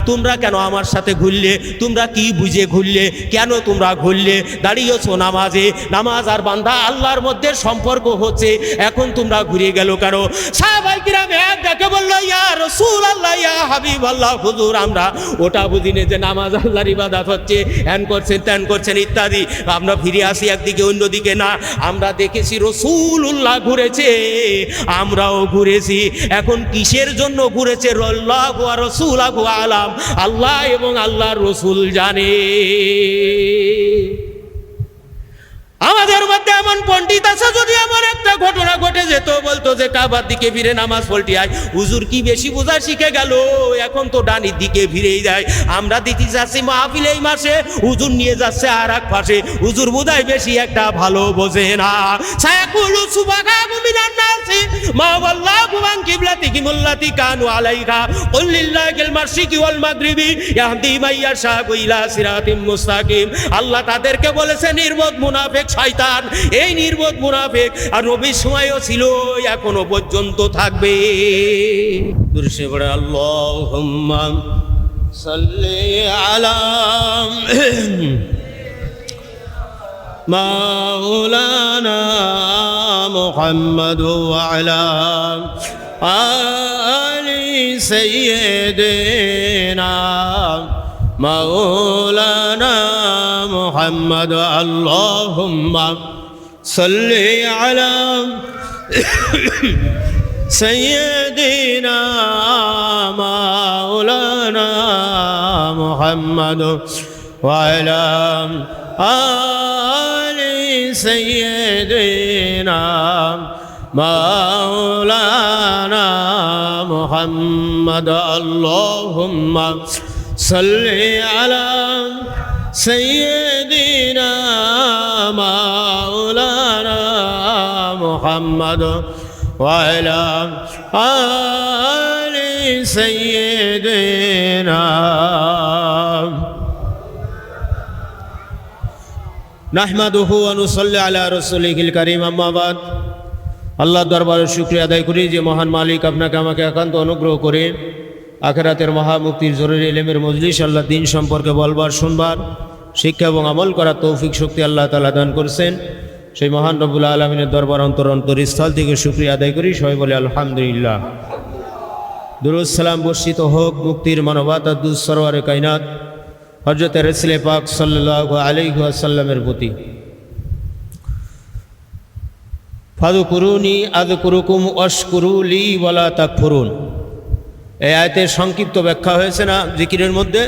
তোমরা কেন আমার সাথে ঘুরলে? তোমরা কি বুঝে ঘুরলে? কেন তোমরা ঘুরলে? দাঁড়িয়েছো নামাজে, নামাজ আর বান্দা আল্লাহর মধ্যে সম্পর্ক হচ্ছে, এখন তোমরা ঘুরে গেল কেন? সাহাবায়ে কিরাম এক ডাকে বলল, ইয়া রাসূলুল্লাহ, ইয়া হাবিবাল্লাহ, হুজুর আমরা ওটা বুঝিনি যে নামাজ আল্লাহর ইবাদত হচ্ছে, ধ্যান করছেন ত্যান করছেন ইত্যাদি। আমরা ফিরে আসি একদিকে, অন্যদিকে না। আমরা দেখেছি রাসূলুল্লাহ ঘুরেছে, আমরাও ঘুরেছি। এখন কিসের জন্য ঘুরেছে? আল্লাহু ওয়া রাসূলুহু আলাম, আল্লাহ এবং আল্লাহর রাসূল জানে। আমাদের মধ্যে এমন পণ্ডিত আছে, যদি এমন একটা ঘটনা ঘটে যেত, বলতো যে কাবার দিকে ফিরে নামাজ পড়তে আয়। হুজুর কি বেশি বোঝা শিখে গেল? এখন তো ডানির দিকে ফিরেই যায়। আমরা দিতে যাচ্ছি মাহফিল এই মাসে, হুজুর নিয়ে যাচ্ছে আর এক পাশে। হুজুর বোধহয় বেশি একটা ভালো বোঝে না। সায়াকুলু সুবহানাহু মিনান নাসি মা ওয়াল্লাহু আন কিবলাতিহিম আল্লাতী কানু আলাইহা কুল লিল্লাহিল মাশরিকি ওয়াল মাগরিবি ইয়াহদি মান ইয়াশাউ ইলা সিরাতিম মুস্তাকিম। আল্লাহ তাদেরকে বলেছে নির্বোধ মুনাফিক শয়তান, এই নির্বোধ মুনাফিক আর নবীর সময়ও ছিল, এখনো পর্যন্ত থাকবে। দুরূদে পড়ে আল্লাহুম্মা সাল্লি আলা মাওলানা মুহাম্মদ ওয়া আলা আলি সাইয়্যিদিনা মাওলানা মুহাম্মদ। আল্লাহুম্মা সাল্লি আলা সাইয়্যিদিনা মাওলানা মুহাম্মদ ওয়া আলা আলি সাইয়্যিদিনা মাওলানা মুহাম্মদ। আল্লাহুম্মা সাল্লি আলা সাইয়্যিদিনা মাওলানা মুহাম্মদ ওয়া আলা আলি সাইয়্যিদিনা। নাহমাদুহু ওয়া নুসাল্লি আলা রাসূলিহিল কারীম, আম্মা বাদ। আল্লাহর দরবারে শুকরিয়া আদায় করি যে মহান মালিক আপনাকে আমাকে একান্ত অনুগ্রহ করে আখিরাতের মহামুক্তির জরুরি ইলমের মজলিস, আল্লাহ দ্বীন সম্পর্কে বলবার, শুনবার, শিক্ষা এবং আমল করার তৌফিক শক্তি আল্লাহ তাআলা দান করেছেন। সেই মহান রব্বুল আলামিনের দরবার অন্তরস্থল থেকে শুকরিয়া আদায় করি। সবাই বলে আলহামদুলিল্লাহ। দুরূদ সালাম বর্ষিত হোক মুক্তির মানবতা দুজ সরওয়ারে কায়নাত হযরত রাসূল পাক সাল্লাল্লাহু আলাইহি ওয়াসাল্লামের প্রতি। ফাযকুরুনি আযকুরুকুম ওয়াশকুরু লি ওয়ালা তাকফুরুন। এই আয়াতের সংক্ষিপ্ত ব্যাখ্যা হয়েছে না জিকিরের মধ্যে।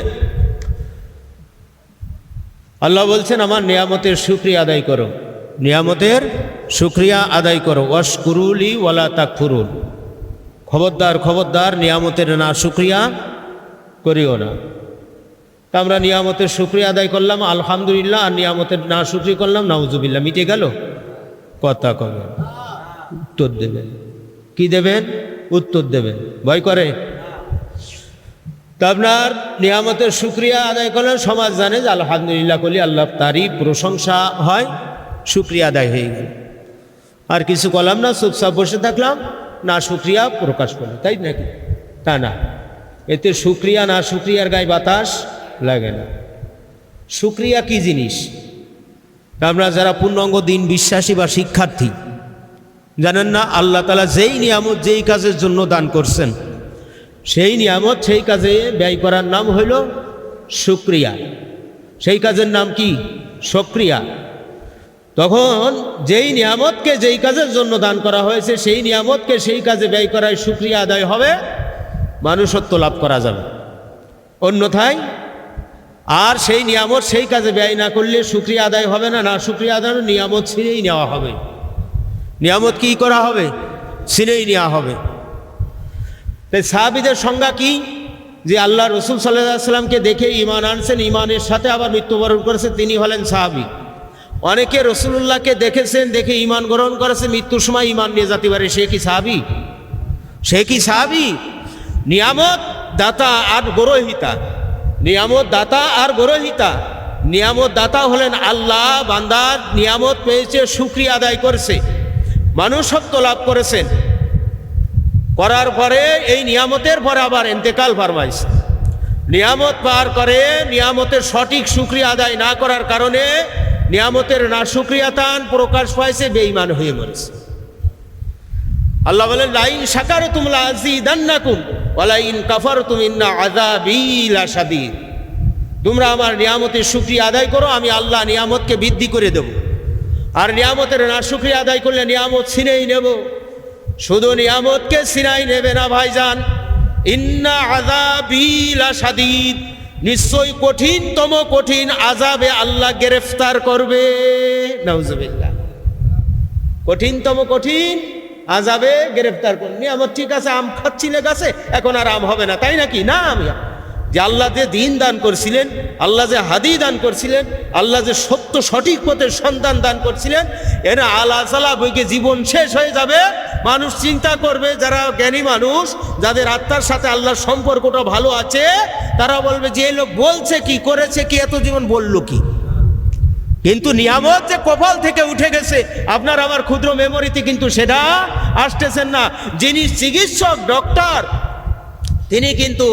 আল্লাহ বলছেন আমার নিয়ামতের শুকরিয়া আদায় করো, নিয়ামতের শুকরিয়া আদায় করো। ওয়াশকুরু লি ওয়ালা তাকফুরুন। খবরদার খবরদার নিয়ামতের না শুকরিয়া করিও না। তা আমরা নিয়ামতের শুকরিয়া আদায় করলাম আলহামদুলিল্লাহ, আর নিয়ামতের না শুকরিয়া করলাম নাউজুবিল্লাহ, মিটে গেল? কথা কবেন, উত্তর দেবেন। কি দেবেন? উত্তর দেবেন। ভয় করে? তা আপনার নিয়ামতের শুকরিয়া আদায় করলেন, সমাজ জানে যে আলহামদুলিল্লাহ করলে আল্লাহ তারই প্রশংসা হয়, শুকরিয়া আদায় হয়ে গেল। আর কিছু করলাম না, চুপচাপ বসে থাকলাম, না শুকরিয়া প্রকাশ করলাম, তাই নাকি? তা না, এতে শুকরিয়া না শুকরিয়ার গায়ে বাতাস লাগে না। শুকরিয়া কি জিনিস? আমরা যারা পূর্ণাঙ্গ দিন বিশ্বাসী বা শিক্ষার্থী জানেন না, আল্লাহ তাআলা যেই নিয়ামত যেই কাজের জন্য দান করছেন, সেই নিয়ামত সেই কাজে ব্যয় করার নাম হইল শুকরিয়া। সেই কাজের নাম কি? শুকরিয়া। তখন যেই নিয়ামতকে যেই কাজের জন্য দান করা হয়েছে, সেই নিয়ামতকে সেই কাজে ব্যয় করায় শুকরিয়া আদায় হবে, মানুষত্ব লাভ করা যাবে। অন্যথায় আর সেই নিয়ামত সেই কাজে ব্যয় না করলে শুকরিয়া আদায় হবে না, না শুকরিয়া আদায় নিয়ামত ছিনেই নেওয়া হবে। নিয়ামত কি করা হবে? ছিনেই নেওয়া হবে। তাই সাহাবীদের সংজ্ঞা কি? যে আল্লাহ রসুল সাল্লাল্লাহু আলাইহি ওয়াসাল্লামকে দেখে ঈমান আনছেন, ঈমানের সাথে আবার মৃত্যুবরণ করেছেন, তিনি হলেন সাহাবী। অনেকে রসুলুল্লাহকে দেখেছেন, দেখে ঈমান গ্রহণ করেছে, মৃত্যুর সময় ঈমান নিয়ে যেতে পারে, সে কি সাহাবী? সে কি সাহাবী? নিয়ামত দাতা আর গ্রহীতা, নিয়ামত দাতা আর গ্রহীতা। নিয়ামত দাতা হলেন আল্লাহ, বান্দার নিয়ামত পেয়েছে, শুকরিয়া আদায় করেছে, মানুষত্ব লাভ করেছেন, করার পরে এই নিয়ামতের পরে আবার ইন্তেকাল ফরমাইছে। নিয়ামত পার করে, নিয়ামতের সঠিক শুকরিয়া আদায় না করার কারণে নিয়ামতের না শুকরিয়াতান প্রকাশ পাইছে, বেঈমান হয়ে মরেছে। আল্লাহ বলেন লাইন শাকারতুম লাযীদান্নাকুম ওয়া লাইন কাফারতুম ইন্না আযাবী লাশাদীদ। তোমরা আমার নিয়ামতের শুকরিয়া আদায় করো, আমি আল্লাহ নিয়ামতকে বৃদ্ধি করে দেব। আর নিয়ামতের না শুকরিয়া আদায় করলে নিয়ামত ছিনেই নেব। শুধু নিয়ামতকে ছিনাই নেবে না ভাইজান, ইন্না আযাবী লাশাদীদ, নিশ্চয়ই কঠিনতম কঠিন আযাবে আল্লাহ গ্রেফতার করবে। নাউজুবিল্লাহ। কঠিনতম কঠিন আযাবে গ্রেফতার করবে। নিয়ামত ঠিক আছে, আম খাচ্ছিলে গাছে, এখন আর আম হবে না, তাই নাকি? না, আমি যে আল্লাহ যে দিন দান করছিলেন, আল্লাহ যে হাদি দান করছিলেন, আল্লাহ যে সত্য সঠিক পথের সন্তান দান করছিলেন, এরা আলা সালা বইকে জীবন শেষ হয়ে যাবে। মানুষ চিন্তা করবে, যারা জ্ঞানী মানুষ, যাদের আত্মার সাথে আল্লাহর সম্পর্কটা ভালো আছে, তারা বলবে যে এই লোক বলছে কি, করেছে কি, এত জীবন বলল কি। কিন্তু নিয়ামত যে কপাল থেকে উঠে গেছে, আপনার আমার ক্ষুদ্র মেমোরিতে কিন্তু সেটা আসতেছেন না। যিনি চিকিৎসক ডক্টর, তিনি কিন্তু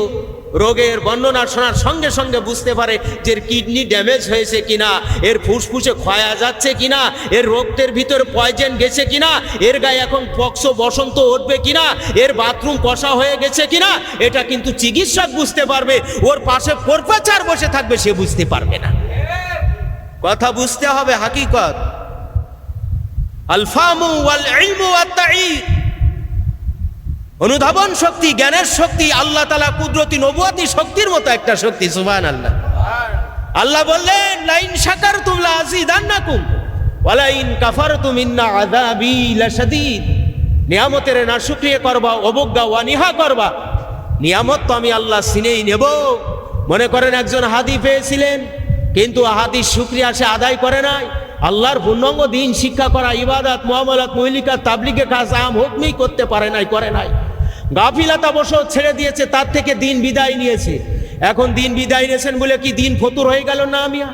রোগের বর্ণনা শোনার সঙ্গে সঙ্গে বুঝতে পারে যে এর কিডনি ড্যামেজ হয়েছে কিনা, এর ফুসফুসে ক্ষয়া যাচ্ছে কিনা, এর রক্তের ভিতরে পয়জন গেছে কিনা, এর গায়ে এখন পক্সো বসন্ত উঠবে কিনা, এর বাথরুম কষা হয়ে গেছে কিনা, এটা কিন্তু চিকিৎসক বুঝতে পারবে। ওর পাশে প্রফেসর বসে থাকবে, সে বুঝতে পারবে না। কথা বুঝতে হবে হাকিকত। আল ফাহমু ওয়াল ইলমু ওয়াত তাঈদ, অনুধাবন শক্তি, জ্ঞানের শক্তি আল্লাহ তাআলা কুদরতি নবুয়তি শক্তির মতো একটা শক্তি। সুবহানাল্লাহ। আল্লাহ বললেন লাইন শাকারতুম লাযীদান্নাকুম ওয়া লাইন কাফারতুম ইন্না আযাবী লাশাদীদ। নিয়ামতের না শুকরিয়া করবা, অবজ্ঞা ওয়ানিহা করবা, নিয়ামত তো আমি আল্লাহ ছিনেই নেব। মনে করেন একজন হাদি পেয়েছিলেন, কিন্তু হাদির শুকরিয়া সে আদায় করে নাই। আল্লাহর পূর্ণাঙ্গ দিন শিক্ষা করা, ইবাদত, মুআমালাত, মুহলিকাত, তাবলীগের কাজ আম হুকমই করতে পারে নাই, করে নাই। গাফিলাতা বসত ছেড়ে দিয়েছে, তার থেকে দিন বিদায় নিয়েছে। এখন দিন বিদায় নিয়েছেন বলে কি দিন ফতুর হয়ে গেল? না মিয়া,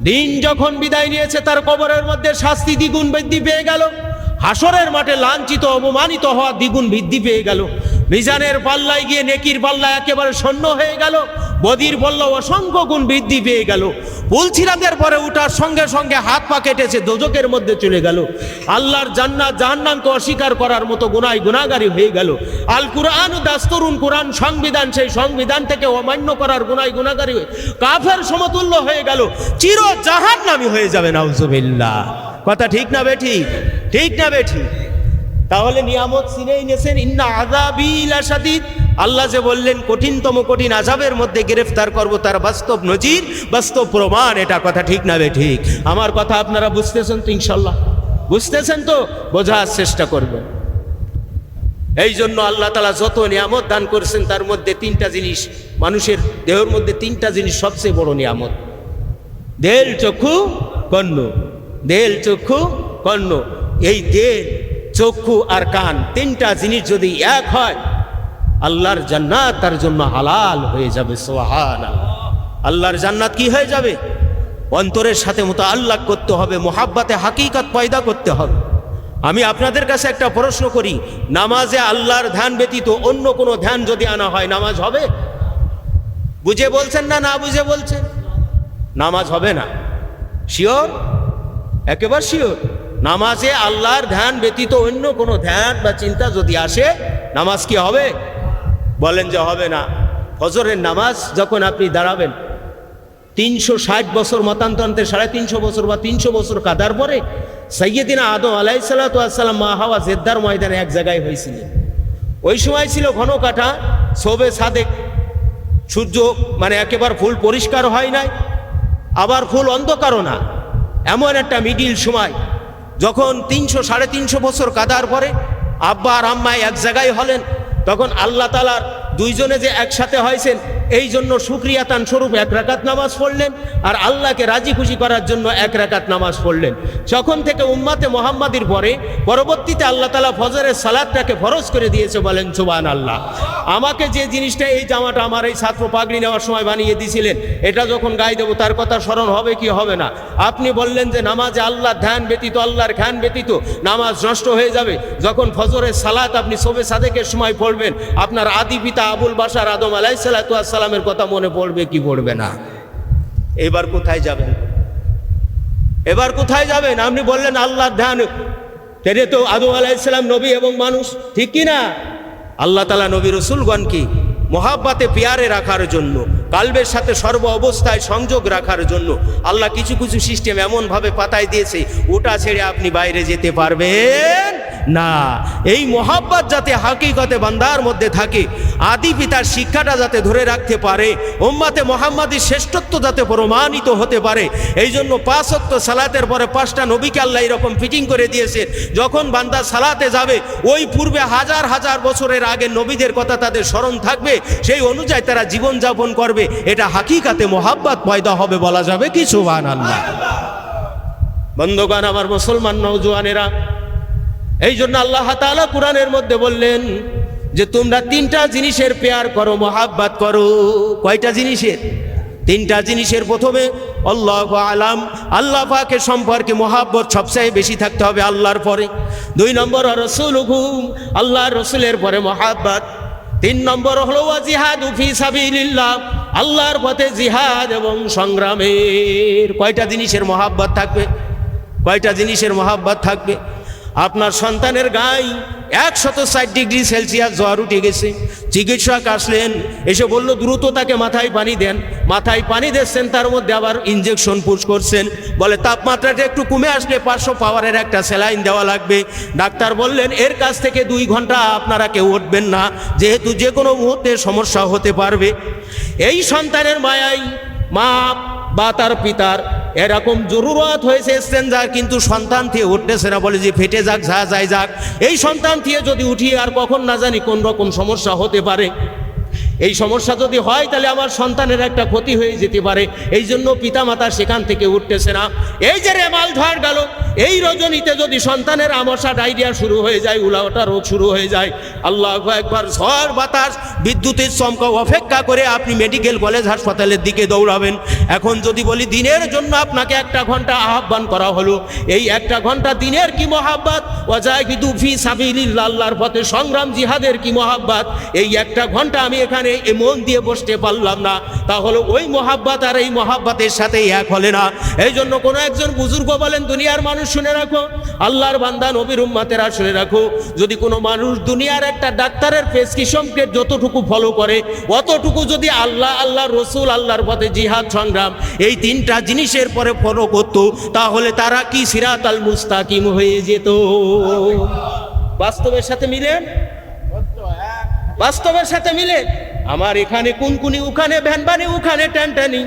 দিন যখন বিদায় নিয়েছে তার কবরের মধ্যে শাস্তি দ্বিগুণ বৃদ্ধি পেয়ে গেল, হাসরের মাঠে লাঞ্ছিত অপমানিত হওয়া দ্বিগুণ বৃদ্ধি পেয়ে গেল, মিজানের পাল্লায় গিয়ে নেকির পাল্লা একেবারে শূন্য হয়ে গেল, বদির পাল্লা অসংখ্য গুণ বৃদ্ধি পেয়ে গেল। পুলছিরাতের পরে উঠার সঙ্গে সঙ্গে হাত পা কেটেছে, দোজকের মধ্যে চলে গেল। আল্লাহর জান্নাত জাহান্নামকে অস্বীকার করার মতো গুনাহ গুনাহগারী হয়ে গেল। আল কুরআন দাস্তুরুন, কোরআন সংবিধান, সেই সংবিধান থেকে অমান্য করার গুনাহ গুনাহগারী হয়ে কাফের সমতুল্য হয়ে গেল, চির জাহান্নামী হয়ে যাবে। নাউজুবিল্লাহ। কথা ঠিক না বেঠিক? ঠিক না বেঠিক? তাহলে নিয়ামত ছিনেই নিয়েছেন। ইন্না আযাবী লাশাদীদ, আল্লাহ যে বললেন কঠিনতম কঠিন আযাবের মধ্যে গ্রেফতার করব, তার বাস্তব নজির, বাস্তব প্রমাণ। এটা কথা ঠিক না বেঠিক? আমার কথা আপনারা বুঝতেছেন তো? ইনশাল্লাহ বুঝতেছেন তো? বোঝার চেষ্টা করবেন। এই জন্য আল্লাহ তাআলা যত নিয়ামত দান করেছেন, তার মধ্যে তিনটা জিনিস, মানুষের দেহের মধ্যে তিনটা জিনিস সবচেয়ে বড় নিয়ামত। দেল, চক্ষু, কর্ণ। দেল, চক্ষু, কর্ণ। এই দেল, চক্ষু আর কান, তিনটা জিনিস যদি এক হয়, আল্লাহর জান্নাত তার জন্য হালাল হয়ে যাবে। সুবহানাল্লাহ। আল্লাহর জান্নাত কি হয়ে যাবে? অন্তরের সাথে মুতাআল্লাক করতে হবে, মুহাব্বতে হাকিকত পয়দা করতে হবে। আমি আপনাদের কাছে একটা প্রশ্ন করি, নামাজে আল্লাহর ধ্যান ব্যতীত অন্য কোনো ধ্যান যদি আনা হয়, নামাজ হবে? বুঝে বলছেন না না বুঝে বলছেন? নামাজ হবে না। শিওর? একেবারে শিওর? নামাজে আল্লাহর ধ্যান ব্যতীত অন্য কোনো ধ্যান বা চিন্তা যদি আসে, নামাজ কি হবে? বলেন যে হবে না। ফজরের নামাজ যখন আপনি দাঁড়াবেন, 360 বছর মতান্তরে 350 বছর বা 300 বছর কাদার পরে সাইয়্যিদিনা আদম আলাইহিসসালাতু ওয়াসসালাম মা হাওয়া জেদ্দার ময়দানে এক জায়গায় হয়েছিলেন। ওই সময় ছিল ঘন কাটা, শোবে সাদেক, সূর্য মানে একেবারে ফুল পরিষ্কার হয় নাই, আবার ফুল অন্ধকারও না, এমন একটা মিডিল সময়। যখন 300-350 বছর কাদার পরে আব্বা আর আম্মায় এক জায়গায় হলেন, তখন আল্লাহ তাআলার দুইজনে যে একসাথে হয়েছেন, এই জন্য শুকরিয়াতান স্বরূপ 1 রাকাত নামাজ পড়লেন, আর আল্লাহকে রাজি খুশি করার জন্য 1 রাকাত নামাজ পড়লেন। তখন থেকে উম্মাতে মুহাম্মাদির পরে পরবর্তীতে আল্লাহ তাআলা ফজরের সালাতটাকে ফরজ করে দিয়েছে। বলেন সুবহানাল্লাহ। আমাকে যে জিনিসটা, এই জামাটা আমার এই ছাত্র পাগড়ি নেওয়ার সময় বানিয়ে দিয়েছিলেন, এটা যখন গায়ে দেবো তার কথা স্মরণ হবে কি হবে না? আপনি বললেন যে নামাজে আল্লাহর ধ্যান ব্যতীত, আল্লাহর ধ্যান ব্যতীত নামাজ নষ্ট হয়ে যাবে। যখন ফজরের সালাত আপনি শোবে সাদেকের সময় পড়বেন, আপনার আদি পিতা আবুল বাশার আদম আলাইহিসসালাতু ওয়াস সাল্লামের কথা মনে পড়বে কি পড়বে না? এবার কোথায় যাবেন? এবার কোথায় যাবেন? আপনি বললেন আল্লাহর ধ্যান, তেরে তো আদম আলাইহিস সালাম নবী এবং মানুষ, ঠিক কি না? আল্লাহ তাআলা নবী রাসূলগণকে মোহাব্বতে পেয়ারে রাখার জন্য, কালবের সাথে সর্ব অবস্থায় সংযোগ রাখার জন্য আল্লাহ কিছু কিছু সিস্টেম এমনভাবে পাতায় দিয়েছে, ওটা ছেড়ে আপনি বাইরে যেতে পারবেন না। এই মোহাব্বত যাতে হাকিকতে বান্দার মধ্যে থাকে, আদি পিতার শিক্ষাটা যাতে ধরে রাখতে পারে, উম্মতে মুহাম্মাদীর শ্রেষ্ঠত্ব যাতে প্রমাণিত হতে পারে, এই জন্য 5 ওয়াক্ত সালাতের পরে 5টা নবীকে আল্লাহ এরকম ফিটিং করে দিয়েছে। যখন বান্দা সালাতে যাবে, ওই পূর্বে হাজার হাজার বছরের আগে নবীদের কথা তাদের স্মরণ থাকবে, সেই অনুযায়ী তারা জীবন যাপন করবে। এটা হাকিকাতে মোহাব্বত পয়দা হবে, বলা যাবে কি সুবহানাল্লাহ। বন্ধুগণ আমার, মুসলমান নওজোয়ানেরা, এই জন্য আল্লাহ তাআলা কোরআনের মধ্যে বললেন যে তোমরা 3টা জিনিসের পেয়ার করো, মোহাব্বত করো। কয়টা জিনিসের? 3টা জিনিসের। প্রথমে আল্লাহু আলাম, আল্লাহ পাকের সম্পর্কে মোহাব্বত সবচেয়ে বেশি থাকতে হবে আল্লাহর পরে। 2 নম্বর রাসূলুহু, আল্লাহর রাসূলের পরে মোহাব্বত। 3 নম্বর হলো জিহাদু ফি সাবিলিল্লাহ, আল্লাহর পথে জিহাদ এবং সংগ্রামের। কয়টা জিনিসের মোহাব্বত থাকবে? কয়টা জিনিসের মোহাব্বত থাকবে? আপনার সন্তানের গায়ে 160 ডিগ্রি সেলসিয়াস জ্বর উঠে গেছে, চিকিৎসক আসলেন, এসে বলল দ্রুত তাকে মাথায় পানি দেন। মাথায় পানি দিচ্ছেন, তার মধ্যে আবার ইঞ্জেকশন পুশ করছেন। বলে তাপমাত্রাটা একটু কমে আসলে 500 পাওয়ারের একটা স্যালাইন দেওয়া লাগবে। ডাক্তার বললেন এর কাছ থেকে 2 ঘন্টা আপনারা কেউ উঠবেন না, যেহেতু যে কোনো মুহূর্তে সমস্যা হতে পারবে। এই সন্তানের মায়াই মা বা তার পিতার এরকম জরুরত হয়েছে স্ট্রেঞ্জার, কিন্তু সন্তান থেকে উঠতেছে না। বলে যে ফেটে যাক, যা যায় যাক, এই সন্তান থেকে যদি উঠি আর কখন না জানি কোন রকম সমস্যা হতে পারে। এই সমস্যা যদি হয় তাহলে আমার সন্তানের একটা ক্ষতি হয়ে যেতে পারে। এই জন্য পিতামাতা সেখান থেকে উঠতেছে না। এই যে রেমাল ঝড় গেল, এই রজনীতে যদি সন্তানের আমশা, ডায়রিয়া শুরু হয়ে যায়, উলাওটা রোগ শুরু হয়ে যায়, আল্লাহু আকবার, ঝড় বাতাস বিদ্যুতের চমকা অপেক্ষা করে আপনি মেডিকেল কলেজ হাসপাতালের দিকে দৌড়াবেন। এখন যদি বলি দিনের জন্য আপনাকে 1 ঘন্টা আহ্বান করা হলো, এই 1 ঘন্টা দিনের কি মোহাব্বত, ওয়াজাহিদু ফি সাবিলিল্লাহ, আল্লাহর পথে সংগ্রাম জিহাদের কি মোহাব্বত, এই 1 ঘন্টা আমি এখানে মন দিয়ে বসতে পারলাম না, তাহলে ওই মোহাব্বত আর এই মোহাব্বতের সাথে এক হলে না। এই জন্য কোনো একজন বুজুর্গ বলেন, দুনিয়ার মানুষ শুনে রাখো, আল্লাহর বান্দা নবীর উম্মতেরা শুনে রাখো, যদি কোনো মানুষ দুনিয়ার একটা ডাক্তারের প্রেসক্রিপশনকে যতটুকু ফলো করে, অতটুকু যদি আল্লাহ, আল্লাহর রসুল, আল্লাহর পথে জিহাদ সংগ্রাম, এই 3টা জিনিসের পরে ফলো করতো, তাহলে তারা কি সিরাতাল মুস্তাকিম হয়ে যেত। বাস্তবের সাথে মিলেন? বাস্তবের সাথে মিলে? আমার এখানে কুনকুনি, ওখানে ভ্যানবানি, ওখানে টানটানি।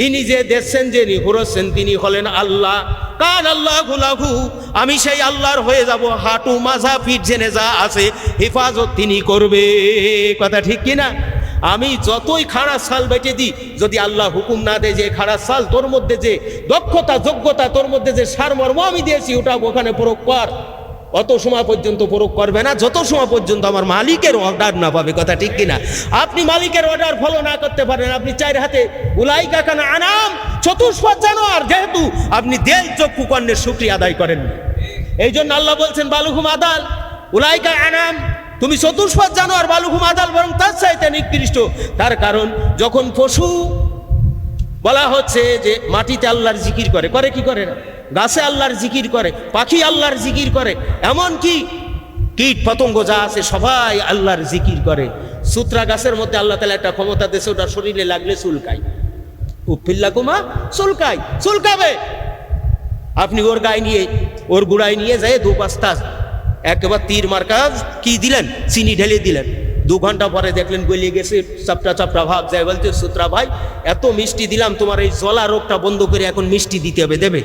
ইনি যে দেখছেন, যে ঘুরছেন, তিনি হলেন আল্লাহ। কান আল্লাহু লাহু, আমি সেই আল্লাহর হয়ে যাব। হাঁটু মাজা পিঠ জেনে যা আছে হেফাজত তিনি করবে। কথা ঠিক কিনা? আমি যতই খাড়া সাল বেটে দিই, যদি আল্লাহ হুকুম না দেয় যে খাড়া সাল তোর মধ্যে যে দক্ষতা, যোগ্যতা, তোর মধ্যে যে সারমর্ম আমি দিয়েছি, ওটা ওখানে প্রয়োগ কর, অত সময় পর্যন্ত প্রয়োগ করবে না, যত সময় পর্যন্ত আমার মালিকের অর্ডার না পাবে। কথা ঠিক কিনা? আপনি মালিকের অর্ডার ফলো না করতে পারেন, আপনি 4 হাতে উলাইকা কানা আনাম, চতুষ্পদ জানোয়ার, যেহেতু আপনি দেল চক্ষু কর্ণের শুকরিয়া আদায় করেন। এই জন্য আল্লাহ বলছেন বালুহুম আদাল, উলাইকা আনাম, তুমি চতুষ্পদ জানোয়ার, বালুহুম আদাল, বরং তার চাইতে নিকৃষ্ট। তার কারণ যখন পশু বলা হচ্ছে যে মাটিতে আল্লাহর জিকির করে, করে কি করে না? গাছে আল্লাহর জিকির করে, পাখি আল্লাহর জিকির করে, এমনকি কীট পতঙ্গ যা আছে সবাই আল্লাহর জিকির করে। সূত্রা গাছের মধ্যে আল্লাহ তাআলা একটা ক্ষমতা দিয়েছে, ওটা শরীরে লাগলে চুলকায়। উফিল্লাকুমা, চুলকায়, চুলকাবে। আপনি ওর গায়ে নিয়ে, ওর গুড়ায় নিয়ে যায় 2-5টা একবার তীর মার্কাজ কি দিলেন, চিনি ঢেলে দিলেন, 2 ঘন্টা পরে দেখলেন গলিয়ে গেছে, চাপটা চাপটা ভাব যায়। বলতে সূত্রা ভাই, এত মিষ্টি দিলাম, তোমার এই জ্বলা রোগটা বন্ধ করে এখন মিষ্টি দিতে হবে, দেবে?